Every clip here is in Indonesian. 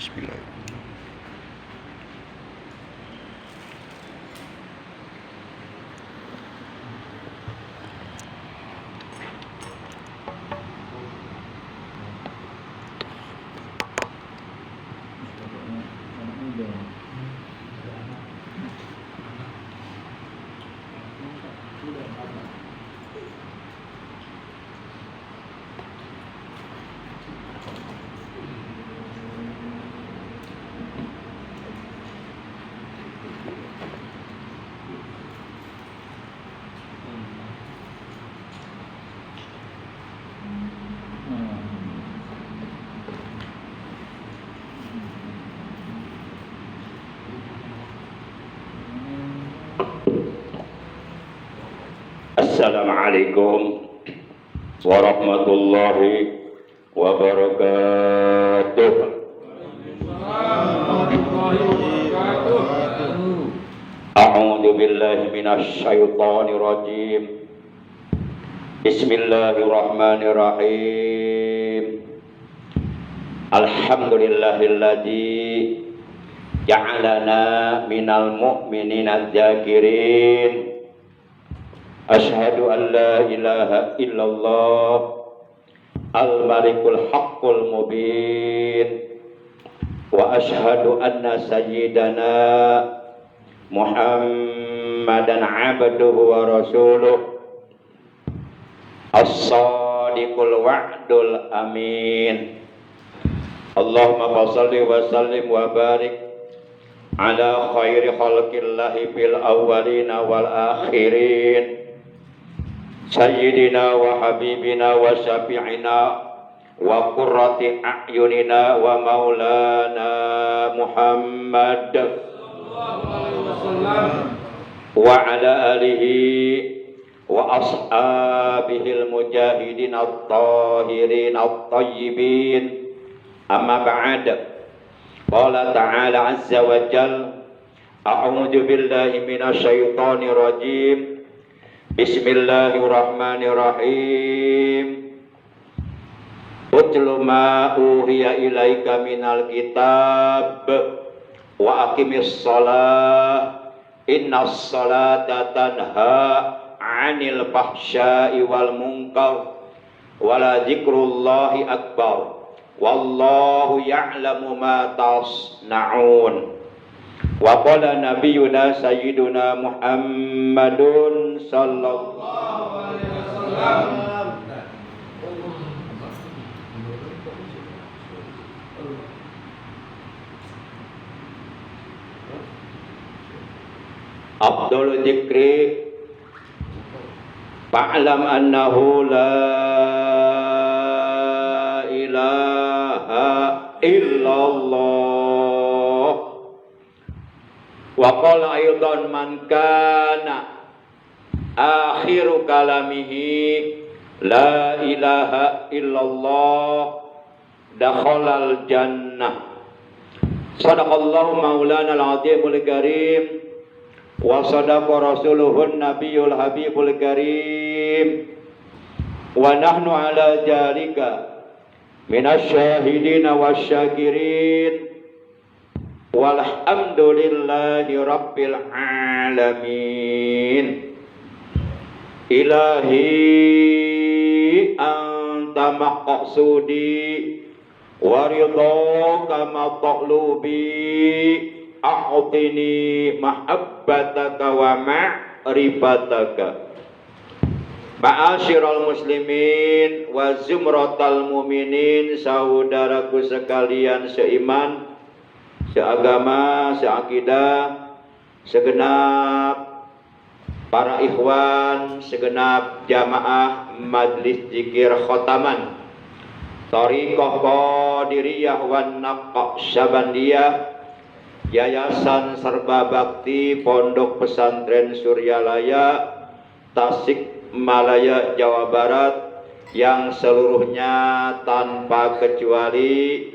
Bismillahirrahmanirrahim. Assalamualaikum warahmatullahi wabarakatuh. A'udzu billahi minasy syaithanir rajim. Bismillahirrahmanirrahim. Alhamdulillahilladzi ja'alana minal mu'minina dzakirin. Asyhadu an la ilaha illallah al-malikul haqqul mubin wa asyhadu anna sayyidana Muhammadan abduhu wa rasuluh as-sadiqul wa'dul amin. Allahumma shalli wa sallim wa barik ala khairi khalqillahi fil awwalina wal akhirin Sayyidina wa habibina wa syafi'ina wa qurrati a'yunina wa maulana Muhammad wa ala alihi wa ashabihil mujahidin at-tahirin at-tayyibin. Amma ba'd. Qala ta'ala azza wa jalla a'udzu billahi minasy syaithanir rajim. Bismillahirrahmanirrahim. Utlu ma uhiya ilaika minal kitab wa aqimis shalah innas salata tanha 'anil fahsya'i wal munkar wala dzikrullahi akbar wallahu ya'lamu ma tasna'un. Wa qala nabiyyuna sayyiduna Muhammadun sallallahu alaihi wasallam Abdul dzikri fa'lam annahu la ilaha illallah. Wa qala aydan man kana akhiru kalamihi la ilaha illallah dakhalal jannah. Sadaqallahu maulana al-azimul karim wa sadaqa rasuluhun nabiyul habibul karim wa nahnu ala jalika minasyahidina wasyakirin walhamdulillahi rabbil alamin. Ilahi anta maqsudi wa ridhaka matlubi a'tini mahabbataka wa ma'rifataka. Ma'asyiral muslimin wa zumratal mu'minin, saudaraku sekalian seiman, seagama, seakidah, segenap para ikhwan, segenap jamaah majlis zikir khotaman Thariqah Qadiriyah wan Naqsyabandiyah, Yayasan Serba Bakti Pondok Pesantren Suryalaya, Tasik Malaya, Jawa Barat, yang seluruhnya tanpa kecuali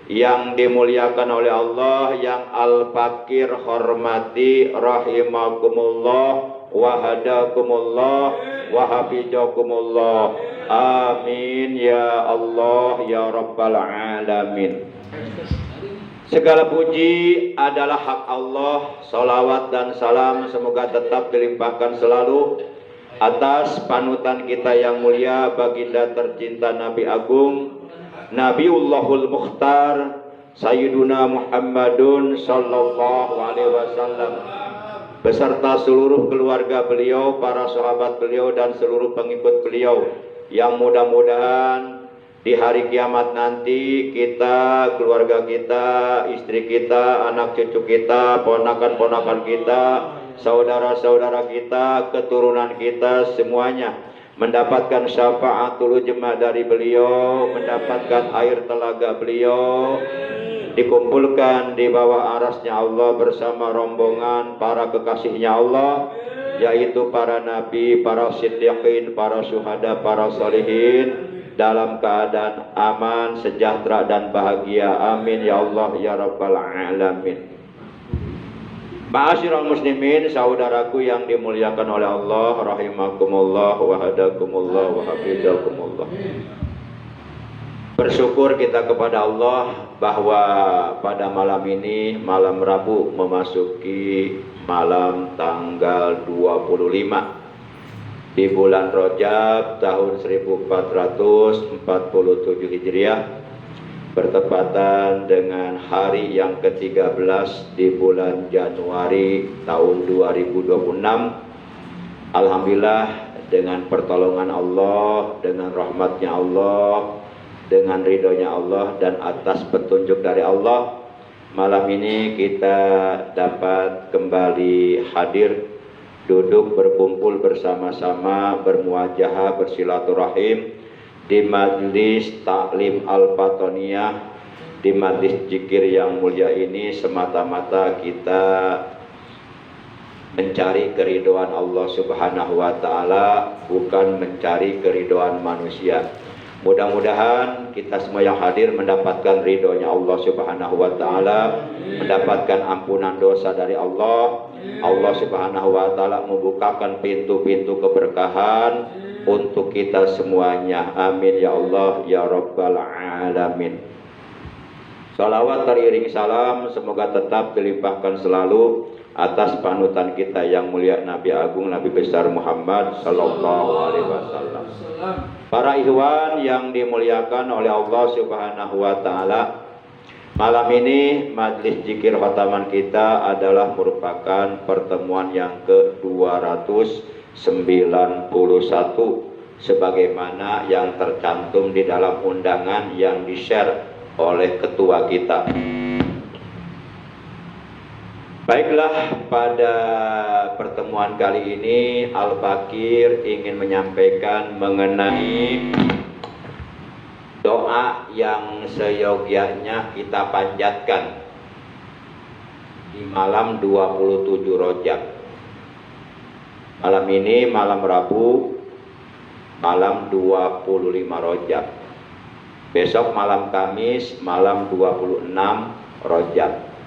yang dimuliakan oleh Allah, yang al-fakir hormati, rahimakumullah wa hadakumullah wa hafizakumullah. Amin ya Allah ya rabbal alamin. Segala puji adalah hak Allah. Salawat dan salam semoga tetap dilimpahkan selalu atas panutan kita yang mulia, baginda tercinta Nabi Agung, Nabiullahul Mukhtar, Sayyiduna Muhammadun Sallallahu Alaihi Wasallam, beserta seluruh keluarga beliau, para sahabat beliau, dan seluruh pengikut beliau, yang mudah-mudahan di hari kiamat nanti kita, keluarga kita, istri kita, anak cucu kita, ponakan-ponakan kita, saudara-saudara kita, keturunan kita, semuanya mendapatkan syafaatul ujma dari beliau, mendapatkan air telaga beliau, dikumpulkan di bawah arasnya Allah bersama rombongan para kekasihnya Allah, yaitu para nabi, para siddiqin, para syuhada, para sholihin, dalam keadaan aman, sejahtera dan bahagia. Amin ya Allah ya Rabbal Alamin. Ma'asyiral muslimin, saudaraku yang dimuliakan oleh Allah, rahimakumullah wa hadakumullah wa hafizakumullah. Bersyukur kita kepada Allah bahwa pada malam ini, malam Rabu, memasuki malam tanggal 25 di bulan Rajab tahun 1447 Hijriah, bertepatan dengan hari yang ke-13 di bulan Januari tahun 2026. Alhamdulillah, dengan pertolongan Allah, dengan rahmatnya Allah, dengan ridhonya Allah, dan atas petunjuk dari Allah, malam ini kita dapat kembali hadir, duduk berkumpul bersama-sama, bermuajahah, bersilaturahim di majlis taklim al-fatoniyah, di majlis zikir yang mulia ini, semata-mata kita mencari keridhaan Allah Subhanahu wa taala, bukan mencari keridhaan manusia. Mudah-mudahan kita semua yang hadir mendapatkan ridhonya Allah Subhanahu wa taala, mendapatkan ampunan dosa dari Allah. Allah Subhanahu wa taala membukakan pintu-pintu keberkahan untuk kita semuanya. Amin ya Allah ya Rabbal Alamin. Salawat teriring salam semoga tetap dilimpahkan selalu atas panutan kita yang mulia, Nabi Agung, Nabi besar Muhammad Sallallahu Alaihi Wasallam. Para ikhwan yang dimuliakan oleh Allah Subhanahu wa taala, malam ini majlis zikir khataman kita adalah merupakan pertemuan yang ke-291 sebagaimana yang tercantum di dalam undangan yang di-share oleh ketua kita. Baiklah, pada pertemuan kali ini Al-Fakir ingin menyampaikan mengenai doa yang seyogianya kita panjatkan di malam 27 Rajab. Malam ini malam Rabu, malam 25 Rajab. Besok malam Kamis, malam 26 Rajab.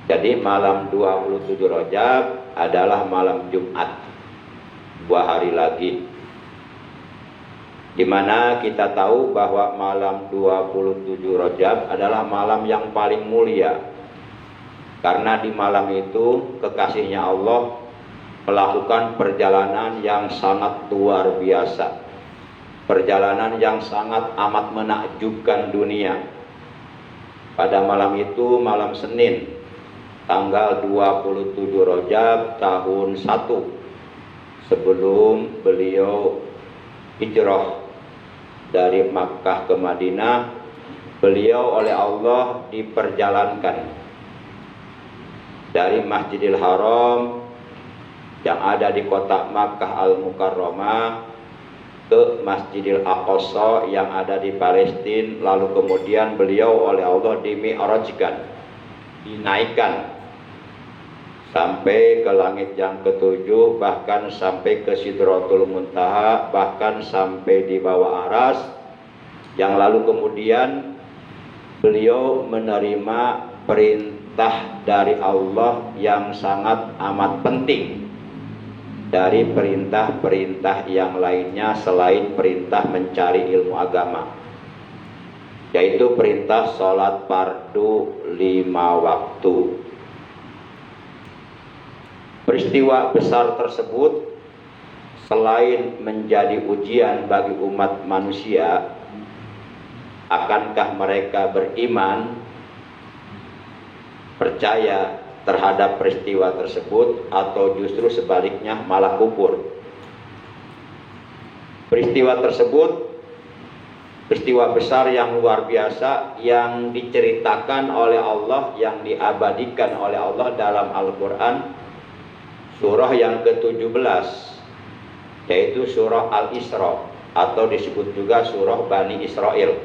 Jadi malam 27 Rajab adalah malam Jumat, 2 hari lagi, dimana kita tahu bahwa malam 27 Rajab adalah malam yang paling mulia, karena di malam itu kekasihnya Allah melakukan perjalanan yang sangat luar biasa, perjalanan yang sangat amat menakjubkan dunia. Pada malam itu, malam Senin tanggal 27 Rajab tahun 1 sebelum beliau hijrah dari Makkah ke Madinah, beliau oleh Allah diperjalankan dari Masjidil Haram yang ada di kota Makkah Al-Mukarramah ke Masjidil Aqsa yang ada di Palestina, lalu kemudian beliau oleh Allah dimi'rajkan, dinaikkan sampai ke langit yang ketujuh, bahkan sampai ke Sidratul Muntaha, bahkan sampai di bawah aras, yang lalu kemudian beliau menerima perintah dari Allah yang sangat amat penting dari perintah-perintah yang lainnya selain perintah mencari ilmu agama. yaitu perintah sholat fardu 5 waktu. Peristiwa besar tersebut selain menjadi ujian bagi umat manusia, akankah mereka beriman, percaya terhadap peristiwa tersebut, atau justru sebaliknya malah kufur. Peristiwa tersebut peristiwa besar yang luar biasa yang diceritakan oleh Allah, yang diabadikan oleh Allah dalam Al-Quran, surah yang ke-17, yaitu surah Al-Isra, atau disebut juga surah Bani Israel,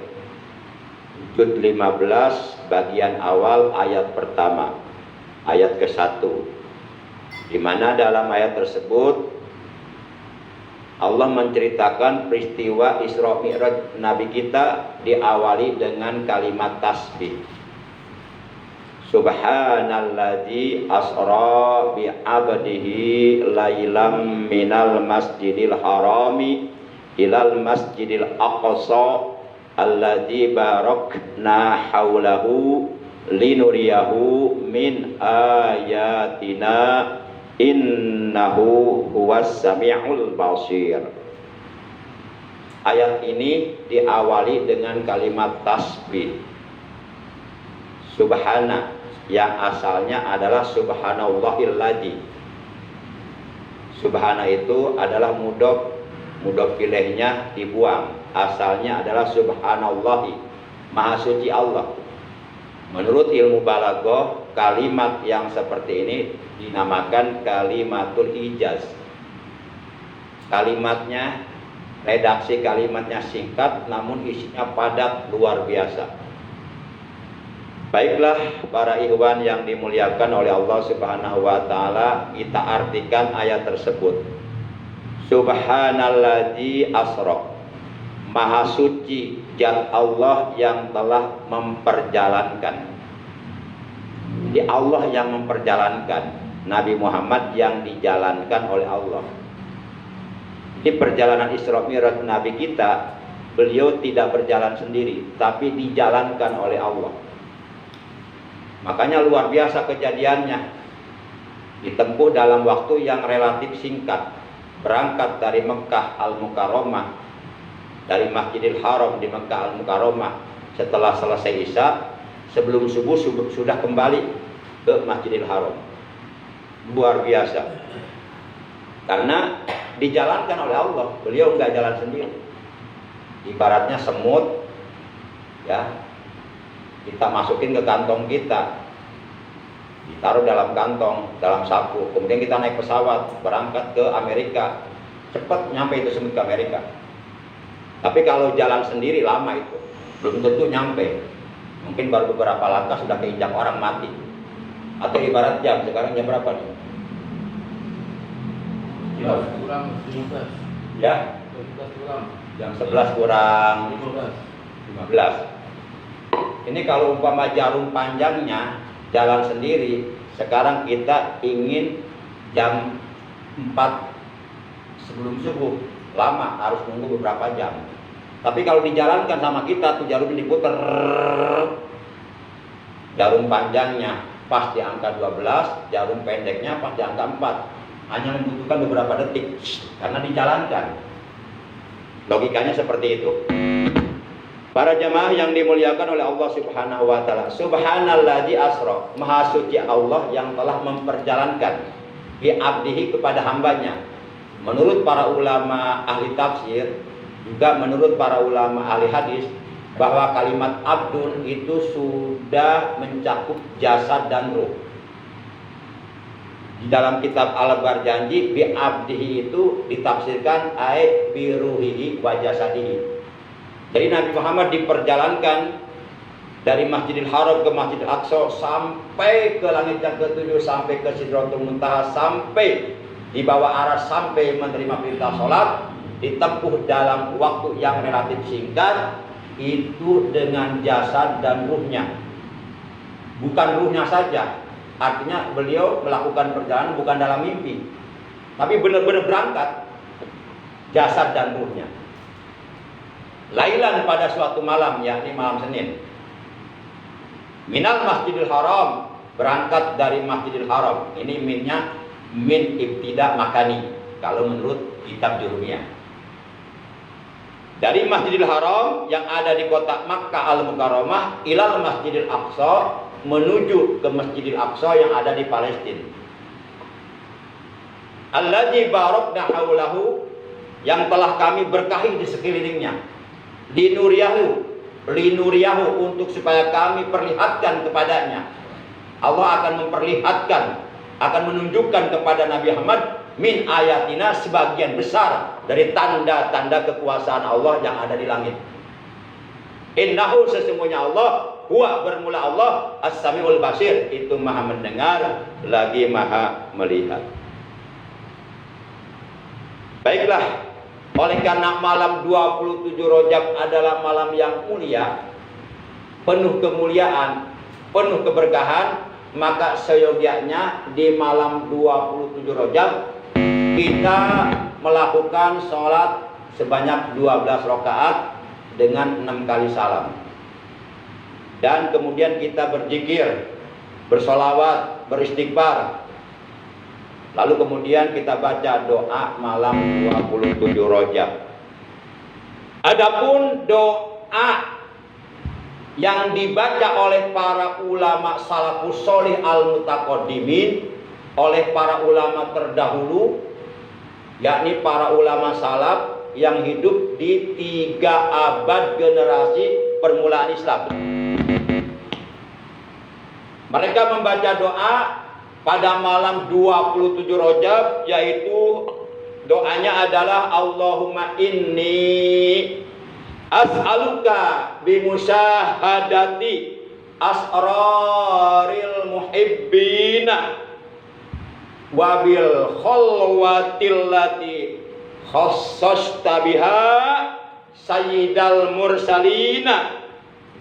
juz 15 bagian awal ayat pertama, ayat ke-1, di mana dalam ayat tersebut Allah menceritakan peristiwa Isra Mi'raj Nabi kita diawali dengan kalimat tasbih. Subhanalladzi asra bi 'abdihi lailam minal masjidil harami ilal masjidil aqsa alladzi barakna haulahu linuriyahu min ayatina innahu huwas sami'ul basir. Ayat ini diawali dengan kalimat tasbih. Subhana, yang asalnya adalah subhanallahilladzi. Subhana itu adalah mudhof ilaihnya dibuang. Asalnya adalah subhanallahi, maha suci Allah. Menurut ilmu balaghah, kalimat yang seperti ini dinamakan kalimatul ijaz. Kalimatnya, redaksi kalimatnya singkat namun isinya padat luar biasa. Baiklah para ikhwan yang dimuliakan oleh Allah Subhanahu wa taala, kita artikan ayat tersebut. Subhanalladzi asra, maha suci zat Allah yang telah memperjalankan. Di Allah yang memperjalankan, Nabi Muhammad yang dijalankan oleh Allah. Di perjalanan Isra Mi'raj Nabi kita, beliau tidak berjalan sendiri, tapi dijalankan oleh Allah. Makanya luar biasa kejadiannya. Ditempuh dalam waktu yang relatif singkat. Berangkat dari Mekah Al-Mukarramah, dari Masjidil Haram di Mekah Al-Mukarramah, setelah selesai Isya, sebelum subuh sudah kembali ke Masjidil Haram. Luar biasa. Karena dijalankan oleh Allah, beliau nggak jalan sendiri. Ibaratnya semut, ya, kita masukin ke kantong kita, ditaruh dalam kantong, dalam saku, kemudian kita naik pesawat berangkat ke Amerika, cepat nyampe itu semut ke Amerika. Tapi kalau jalan sendiri lama itu, belum tentu nyampe. Mungkin baru beberapa langkah sudah keinjak orang mati. Atau ibarat jam, sekarang jam berapa nih? Kurang 15. Ya? 11 kurang. Jam 11 kurang 15. Ini kalau umpama jarum panjangnya jalan sendiri, sekarang kita ingin jam 4 sebelum subuh, lama, harus nunggu beberapa jam. Tapi kalau dijalankan sama kita, tuh jarum diputer, jarum panjangnya pas di angka 12, jarum pendeknya pas di angka 4. Hanya membutuhkan beberapa detik karena dijalankan. Logikanya seperti itu. Para jamaah yang dimuliakan oleh Allah Subhanahu wa taala, subhanalladzi asra, maha suci Allah yang telah memperjalankan bi abdihi kepada hambanya. Menurut para ulama ahli tafsir, juga menurut para ulama ahli hadis, bahwa kalimat abdun itu sudah mencakup jasad dan ruh. Di dalam kitab Al-Barjanji, bi abdihi itu ditafsirkan ai bi ruhihi wa jasadihi. Jadi Nabi Muhammad diperjalankan dari Masjidil Haram ke Masjidil Aqsa, sampai ke langit yang ke-7, sampai ke Sidratul Muntaha, sampai di bawah aras, sampai menerima perintah sholat, ditempuh dalam waktu yang relatif singkat, itu dengan jasad dan ruhnya. Bukan ruhnya saja, artinya beliau melakukan perjalanan bukan dalam mimpi, tapi benar-benar berangkat, jasad dan ruhnya. lailan pada suatu malam, yakni malam Senin. Minal Masjidil Haram, berangkat dari Masjidil Haram. Ini minnya min ibtida makani kalau menurut kitab Jurumiyah. Dari Masjidil Haram yang ada di kota Makkah Al-Mukarramah ilal Masjidil Aqsa, menuju ke Masjidil Aqsa yang ada di Palestina. Allazi barakna haulahu, yang telah kami berkahi di sekelilingnya. Linuriyahu, untuk supaya kami perlihatkan kepadanya. Allah akan memperlihatkan, akan menunjukkan kepada Nabi Muhammad min ayatina, sebagian besar dari tanda-tanda kekuasaan Allah yang ada di langit. Innahu, sesungguhnya Allah, huwa, bermula Allah, as-sami'ul basir, itu maha mendengar lagi maha melihat. Baiklah, oleh karena malam 27 Rajab adalah malam yang mulia, penuh kemuliaan, penuh keberkahan, maka seyogianya di malam 27 Rajab kita melakukan sholat sebanyak 12 rakaat dengan 6 kali salam. Dan kemudian kita berzikir, bersolawat, beristighfar. Lalu kemudian kita baca doa malam 27 Rajab. Adapun doa yang dibaca oleh para ulama salafus sholih al-mutaqaddimin, oleh para ulama terdahulu, yakni para ulama salaf yang hidup di 3 abad generasi permulaan Islam. Mereka membaca doa pada malam 27 Rajab, yaitu doanya adalah Allahumma inni as'aluka bimusyahadati asraril muhibbina wabil khalwatil lati khassasta biha sayyidal mursalina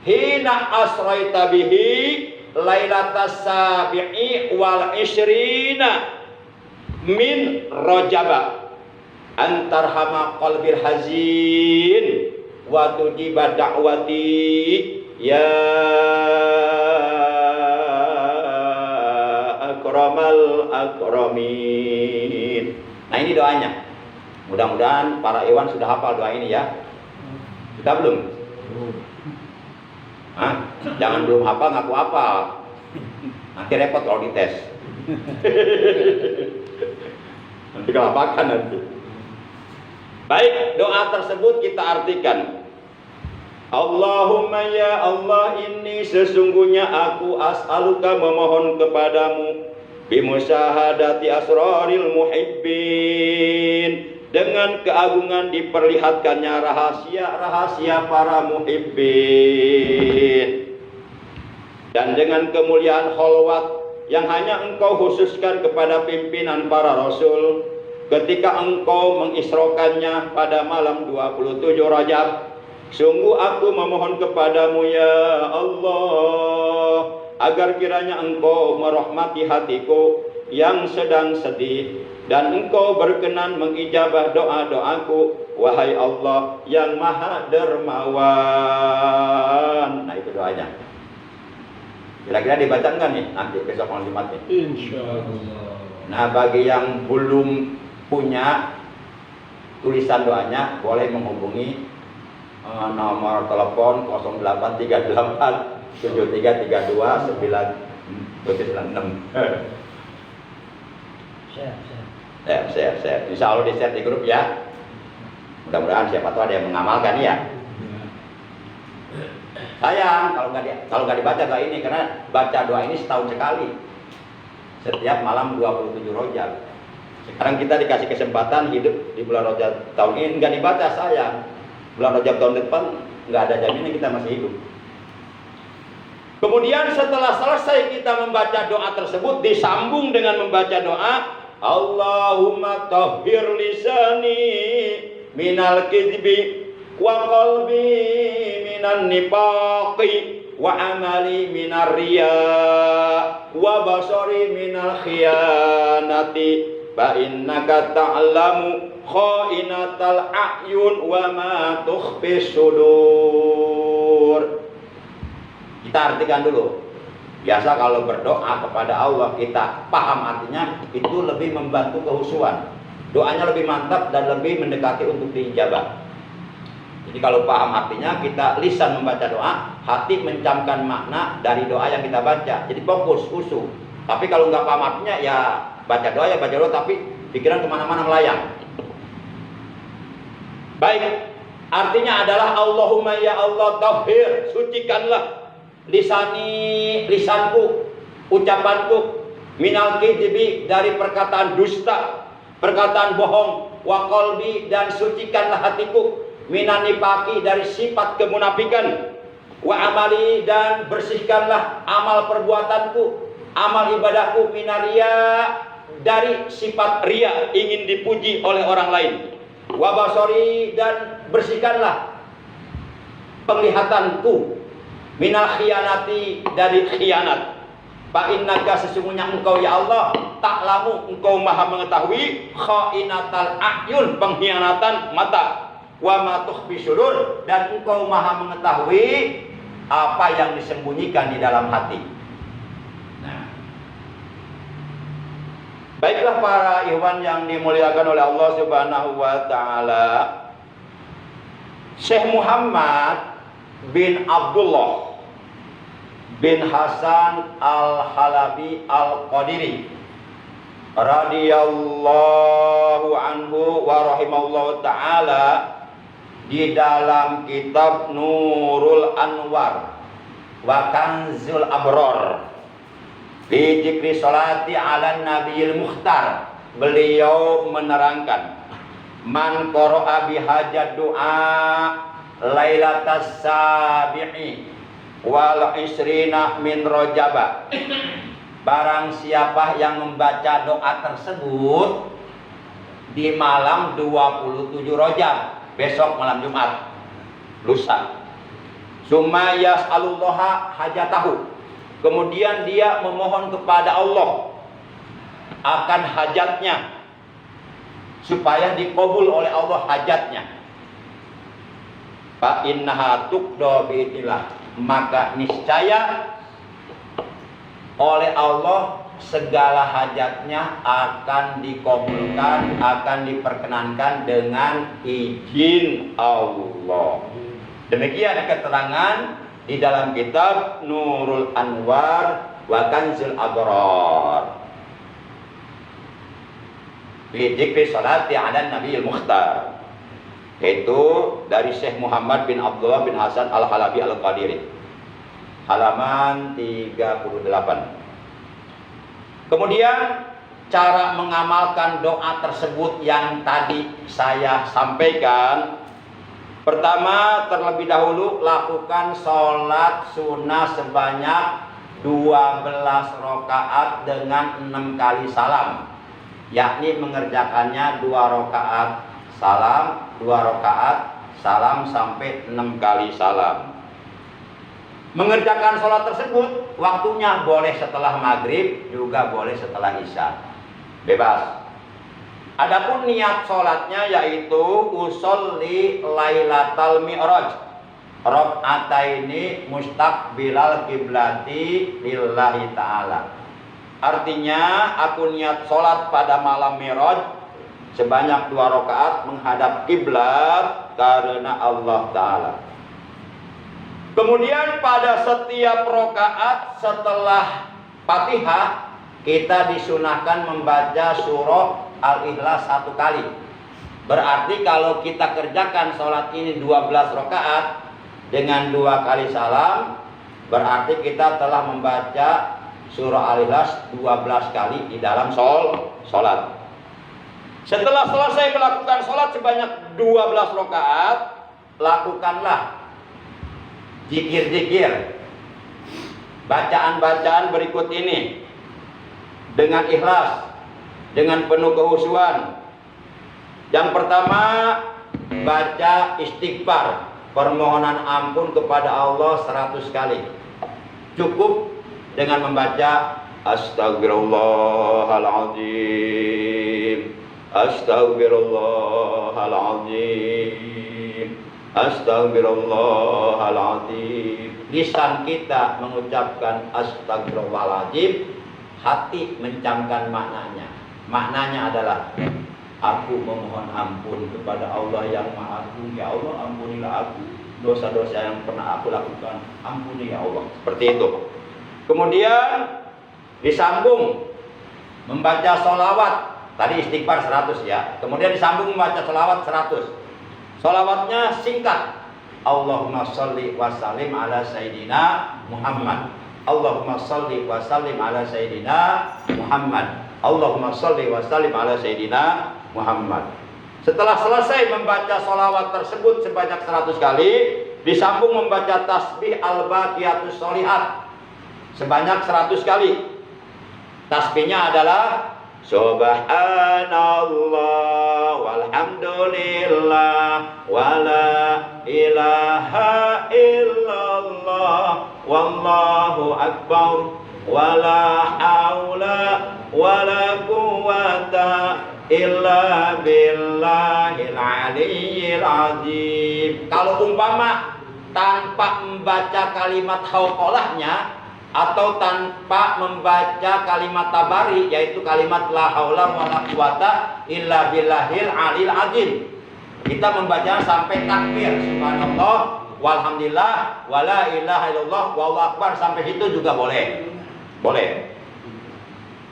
hina asraita bihi lailatas sabi'i wal ishrina min Rajaba antarhama qalbil hazin wa tujiba da'wati ya akramal akramin. Nah, ini doanya. Mudah-mudahan para Iwan sudah hafal doa ini ya. Sudah belum? Hah? Jangan belum hafal ngaku hafal. Nanti repot kalau dites. Nanti kelapakan nanti. Baik, doa tersebut kita artikan. Allahumma ya Allah, ini sesungguhnya aku as'aluka, memohon kepadamu, bimusyahadati asraril muhibbin, dengan keagungan diperlihatkannya rahasia-rahasia para muhibbin, dan dengan kemuliaan kholwat yang hanya engkau khususkan kepada pimpinan para rasul ketika engkau mengisrokannya pada malam 27 Rajab. Sungguh aku memohon kepadamu ya Allah, agar kiranya engkau merahmati hatiku yang sedang sedih, dan engkau berkenan mengijabah doa-doaku, wahai Allah yang maha dermawan. Nah, itu doanya. Kira-kira dibaca enggak nih nanti besok malam Jumat nih? Insyaallah. Nah, bagi yang belum punya tulisan doanya, boleh menghubungi nomor telepon 0838 7332 996. Share. Insya Allah di share di grup ya. Mudah-mudahan siapa tahu ada yang mengamalkan ya. Sayang kalau nggak dibaca doa ini, karena baca doa ini setahun sekali, setiap malam 27 Rajab. Sekarang kita dikasih kesempatan hidup di bulan Rajab tahun ini, nggak dibaca sayang. Bulan Rajab tahun depan nggak ada jaminan kita masih hidup. Kemudian setelah selesai kita membaca doa tersebut, disambung dengan membaca doa Allahumma tahhir lisani minal kizbi wa qalbi minan nifaqi wa amali minar riya wa basari minal khiyanati fa innaka ta'lamu kha'inatal a'yun wa ma tukhfis sudur. Kita artikan dulu. Biasa kalau berdoa kepada Allah kita paham artinya, itu lebih membantu kehusuan. Doanya lebih mantap dan lebih mendekati untuk diijabah. Jadi kalau paham artinya, kita lisan membaca doa, hati mencamkan makna dari doa yang kita baca. Jadi fokus, khusyuk. Tapi kalau nggak paham artinya, ya baca doa, tapi pikiran kemana-mana melayang. Baik, artinya adalah Allahumma ya Allah tahhir, sucikanlah lisanku, ucapanku, minal kidzibi, dari perkataan dusta, perkataan bohong, wa qalbi, dan sucikanlah hatiku, minan nifaqi, dari sifat kemunafikan, wa amali, dan bersihkanlah amal perbuatanku, amal ibadahku, minaria, dari sifat ria, ingin dipuji oleh orang lain, wa basori, dan bersihkanlah penglihatanku, minal khianati, dari khianat. Fa innaka, sesungguhnya engkau ya Allah, ta'lamu, engkau maha mengetahui, kha'inatal a'yun, pengkhianatan mata, wa ma tukhfi sudur, dan engkau maha mengetahui apa yang disembunyikan di dalam hati. Nah, baiklah para ikhwan yang dimuliakan oleh Allah Subhanahu wa taala, Syekh Muhammad bin Abdullah bin Hasan Al-Halabi Al-Qadiri radhiyallahu anhu wa rahimallahu taala, di dalam kitab Nurul Anwar wa Kanzul Abror fi dzikri sholati ala nabiyil mukhtar, beliau menerangkan, man qara'a bihajat doa lailatas sabi'i wal isrina min rojaba, barang siapa yang membaca doa tersebut di malam 27 Rojab, besok malam Jumat, lusa, summa yas'alullaha hajatahu, kemudian dia memohon kepada Allah akan hajatnya, supaya dikabul oleh Allah hajatnya. Fa innaha tuqda bi'idillah, maka niscaya oleh Allah segala hajatnya akan dikabulkan, akan diperkenankan dengan izin Allah. Demikian keterangan di dalam kitab Nurul Anwar wa Kanzul Abrar fi dzikri sholati ala nabiyil mukhtar, itu dari Syekh Muhammad bin Abdullah bin Hasan Al-Halabi Al-Qadiri, halaman 38. Kemudian cara mengamalkan doa tersebut yang tadi saya sampaikan, pertama terlebih dahulu lakukan sholat sunnah sebanyak 12 rakaat dengan 6 kali salam, yakni mengerjakannya 2 rakaat salam, 2 rakaat salam sampai 6 kali salam. Mengerjakan sholat tersebut waktunya boleh setelah maghrib, juga boleh setelah isya, bebas. Adapun niat sholatnya yaitu usolli lailatal mi'raj raka'ataini mustaqbilal kiblati lillahi ta'ala. Artinya aku niat sholat pada malam mi'raj sebanyak 2 rakaat menghadap kiblat karena Allah Ta'ala. Kemudian pada setiap rakaat setelah Fatihah kita disunahkan membaca surah Al-Ikhlas 1 kali. Berarti kalau kita kerjakan sholat ini 12 rakaat dengan 2 kali salam, berarti kita telah membaca surah Al-Ikhlas 12 kali di dalam sholat. Setelah selesai melakukan sholat sebanyak 12 rakaat, lakukanlah zikir-zikir, bacaan-bacaan berikut ini dengan ikhlas, dengan penuh kehusuan. Yang pertama, baca istighfar, permohonan ampun kepada Allah 100 kali. Cukup dengan membaca Astagfirullahaladzim, Astaghfirullahaladzim. Astaghfirullahaladzim. Lisan kita mengucapkan astagfirullahaladzim, hati mencamkan maknanya. Maknanya adalah aku memohon ampun kepada Allah yang Maha Agung. Ya Allah, ampunilah aku dosa-dosa yang pernah aku lakukan. Ampuni ya Allah. Seperti itu. Kemudian disambung membaca sholawat. Tadi istighfar 100 ya. Kemudian disambung membaca sholawat 100. Sholawatnya singkat. Allahumma sholli wa sallim ala Sayyidina Muhammad. Allahumma sholli wa sallim ala Sayyidina Muhammad. Allahumma sholli wa sallim ala Sayyidina Muhammad. Setelah selesai membaca sholawat tersebut sebanyak 100 kali, disambung membaca tasbih al-baqiyatus sholihat sebanyak 100 kali. Tasbihnya adalah Subhanallah walhamdulillah wala ilaha illallah wallahu akbar wala haula wala quwata illa billahil aliyyil azim. Kalau umpama tanpa membaca kalimat hauqalahnya atau tanpa membaca kalimat tabari, yaitu kalimat la haula wala quwata illa billahil alil azim, kita membaca sampai takbir subhanallah walhamdulillah wala ilaha illallah wallahu akbar, sampai situ juga boleh.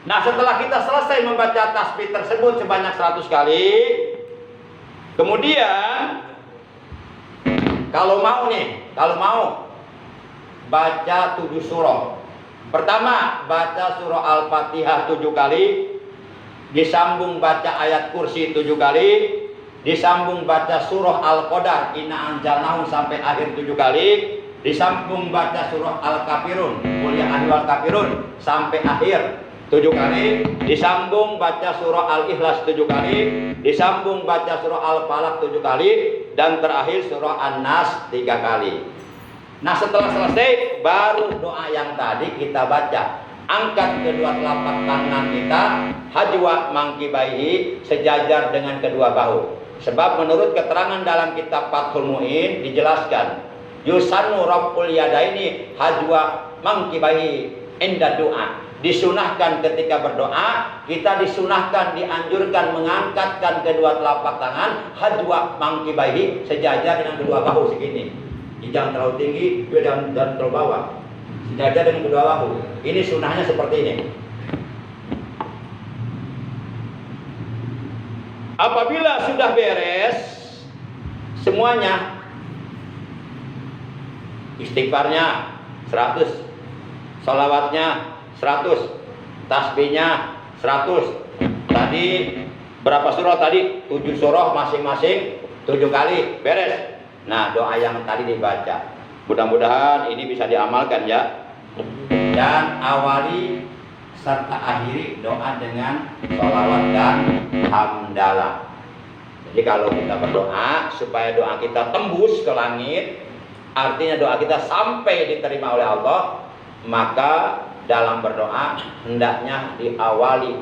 Nah, setelah kita selesai membaca tasbih tersebut sebanyak 100 kali, kemudian kalau mau baca 7 surah. Pertama, baca surah Al-Fatihah 7 kali, disambung baca ayat kursi 7 kali, disambung baca surah Al-Qadar inna anzalnahu sampai akhir 7 kali, disambung baca surah Al-Kafirun qul ya ayyuhal kafirun sampai akhir 7 kali, disambung baca surah Al-Ikhlas 7 kali, disambung baca surah Al-Falaq 7 kali, dan terakhir surah An-Nas 3 kali. Nah, setelah selesai baru doa yang tadi kita baca. Angkat kedua telapak tangan kita hajwa mangkibaihi sejajar dengan kedua bahu. Sebab menurut keterangan dalam kitab Fathul Mu'in dijelaskan yusannu raf'ul yadaini hajwa mangkibaihi inda doa. Disunahkan ketika berdoa, kita disunahkan, dianjurkan mengangkatkan kedua telapak tangan hajwa mangkibaihi sejajar dengan kedua bahu segini. Jangan terlalu tinggi dan terlalu bawah, sejajar dengan kedua bahu. Ini sunahnya seperti ini. Apabila sudah beres semuanya, istighfarnya 100, sholawatnya 100, tasbihnya 100. Tadi berapa surah tadi? 7 surah masing-masing 7 kali, beres. Nah, doa yang tadi dibaca, mudah-mudahan ini bisa diamalkan ya. Dan awali serta akhiri doa dengan sholawat dan hamdalah. Jadi kalau kita berdoa supaya doa kita tembus ke langit, artinya doa kita sampai diterima oleh Allah, maka dalam berdoa hendaknya diawali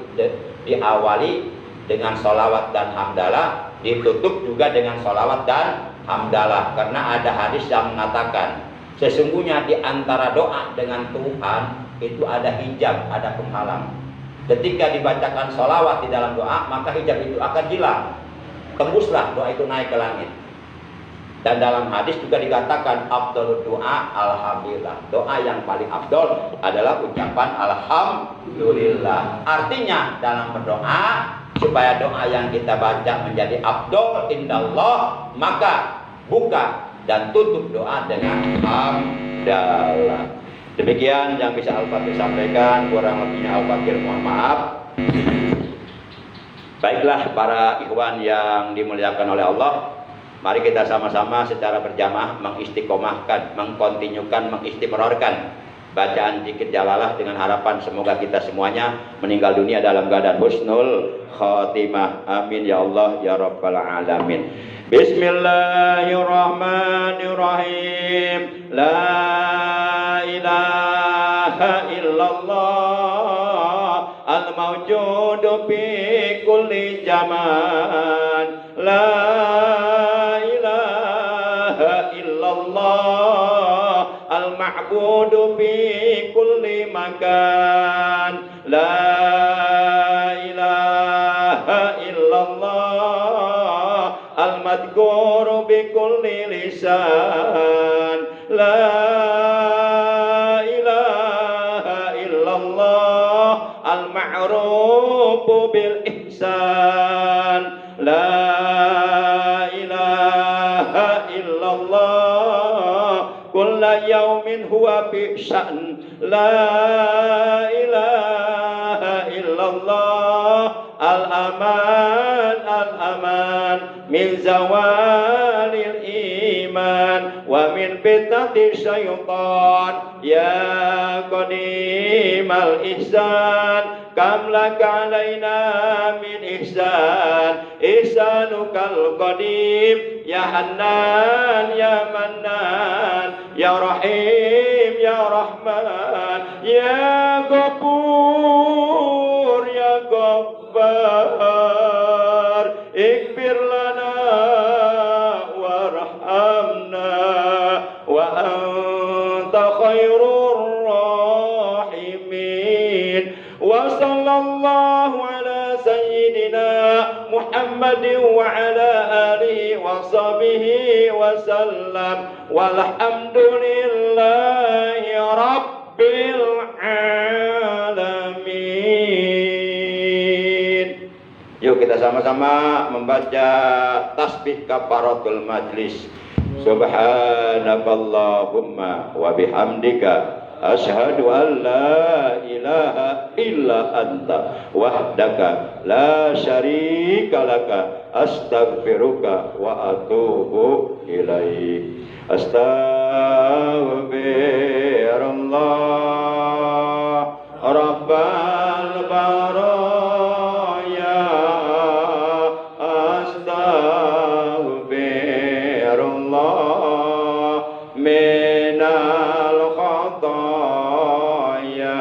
dengan sholawat dan hamdalah, ditutup juga dengan sholawat dan hamdalah. Karena ada hadis yang mengatakan sesungguhnya di antara doa dengan Tuhan itu ada hijab, ada penghalang. Ketika dibacakan sholawat di dalam doa, maka hijab itu akan hilang, tembuslah doa itu naik ke langit. Dan dalam hadis juga dikatakan afdhalud doa alhamdulillah. Doa yang paling afdol adalah ucapan alhamdulillah. Artinya dalam berdoa, supaya doa yang kita baca menjadi afdol indallah, maka buka dan tutup doa dengan hamdalah. Demikian yang bisa Al-Fakir sampaikan, kurang lebihnya Al-Fakir mohon maaf. Baiklah para ikhwan yang dimuliakan oleh Allah, mari kita sama-sama secara berjamaah mengistiqomahkan, mengkontinyukan, mengistimrorkan bacaan zikir jalalah dengan harapan semoga kita semuanya meninggal dunia dalam keadaan husnul khatimah. Amin ya Allah ya rabbal alamin. Bismillahirrahmanirrahim. La ilaha illallah al-mawjudu fi kulli zaman. La ilaha illallah al-ma'budu fi kulli makan. La ilaha illallah al-madhkuru bi kulli lisan. La ilaha illallah al-ma'rufu bil ihsan. La ilaha illallah kulla yaumin huwa fi sya'n. La ilaha illallah al-aman al-aman min zawalil iman wa min fitnati syaitan. Ya qadimal ihsan kam laka alaina min ihsan. Ihsanukal qadim ya Hannan ya Mannan ya Rahim ya Rahman ya Ghafur ya Ghaffar. Ighfir lana warhamna wa anta khairur rahimin. Wa sallallahu ala sayyidina Muhammadin wa ala alihi wa sahbihi wa sallam. Walhamdulillahi rabbil alamin. Yuk kita sama-sama membaca tasbih kafaratul majlis. Subhanakallahumma wa bihamdika asyhadu an la ilaha illa anta wahdaka la syarika laka astaghfiruka wa atubu ilaik. Astaghfirullah rabbal baraya. Astaghfirullah minal khataya.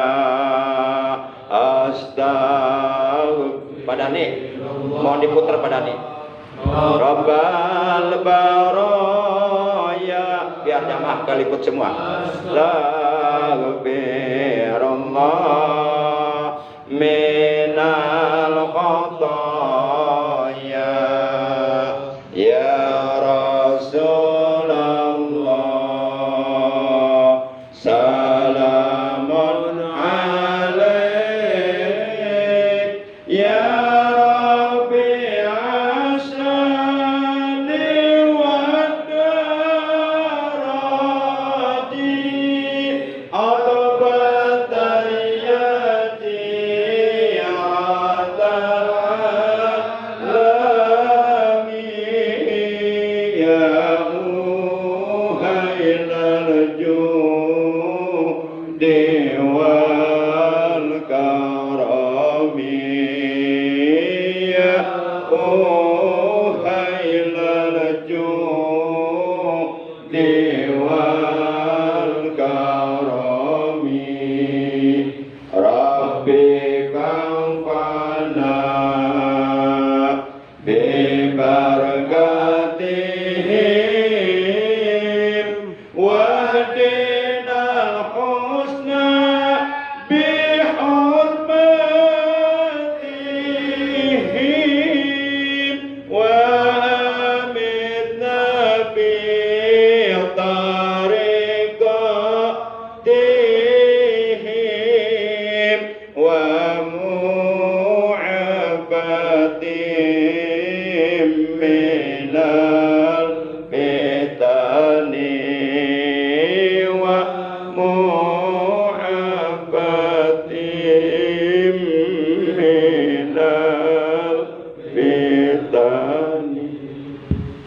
Padani, mohon diputar Padani. Rabbal baraya, biar jamaah kaliput semua. Astaghfirullah minal khataya. Ya Rasulullah salamun alaik. Ya Rabbi asani wa daradi atabatayati atalami. Ya muhailal judi wal karami. Ya muhailal judi wal karami. Rabbi kamfana bi barakatihim wahdinal husna bi hurmatihim wa amitna bi tariqatihim wa mu'abatihim minal fitani wa mu'abatihim minal fitani.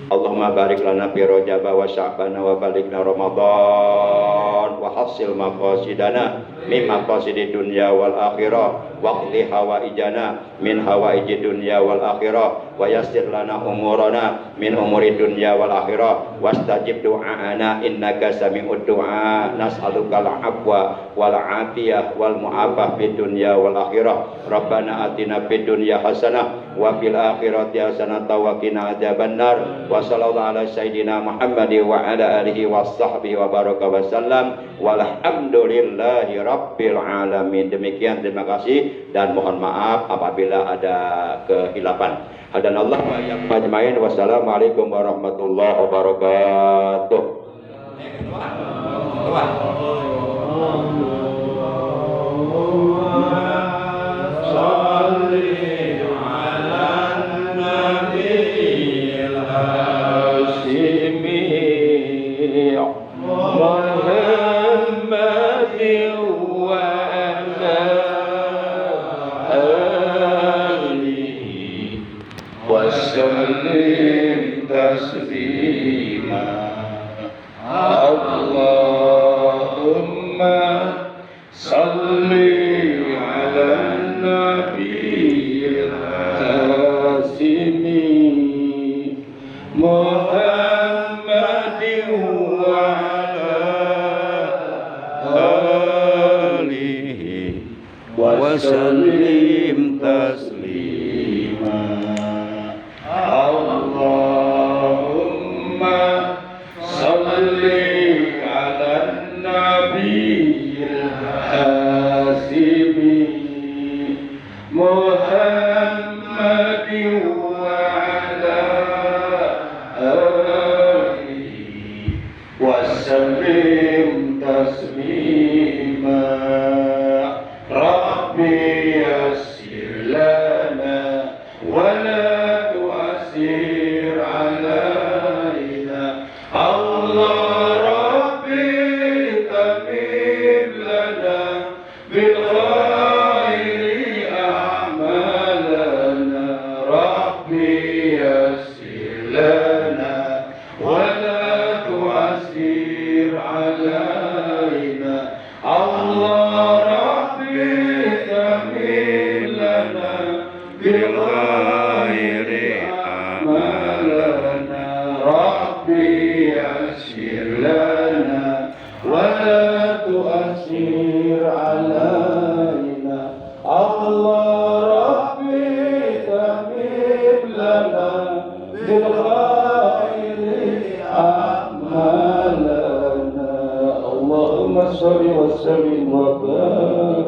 Allahumma barik lana fi Rajab wa Sya'ban wa balikna Ramadan wa hasil maqasidana min maqasidi dunya wal akhirah waqdi hawaijana min hawaiji dunya wal akhirah wa yassir lana umurana min umuri dunya wal akhirah wastajib du'aana innaka sami'ud du'a nas'aluka al-'afwa wal 'afiyah wal mu'afah fid dunya wal akhirah rabbana atina fid dunya hasanah wa fil akhirati hasanah wa qina adzabannar wa sallallahu ala sayyidina Muhammadin wa ala alihi wa sahbihi wa baraka wa sallam walhamdulillahi rabbil alamin. Demikian, terima kasih dan mohon maaf apabila ada kehilapan. Hadanallah wa iyyakum ajmain. Wassalamualaikum warahmatullahi wabarakatuh. وسلم تسليما اللهم صل على النبي الهاشم محمد وعلى آله وسلم تسليما اللهم صل على النبي الهاشم محمد وعلى آله وسلم تسليما ربي يسر لنا ولا تؤثر علينا الله ربي تمم لنا بالخير أعمالنا ربي يسر لنا ولا تؤثر علينا الله ربي تمم لنا بالخير أعمالنا ربي يسر لنا ولا تؤثر علينا الله ربي تمم لنا بالخير أعمالنا اللهم صل وسلم وبارك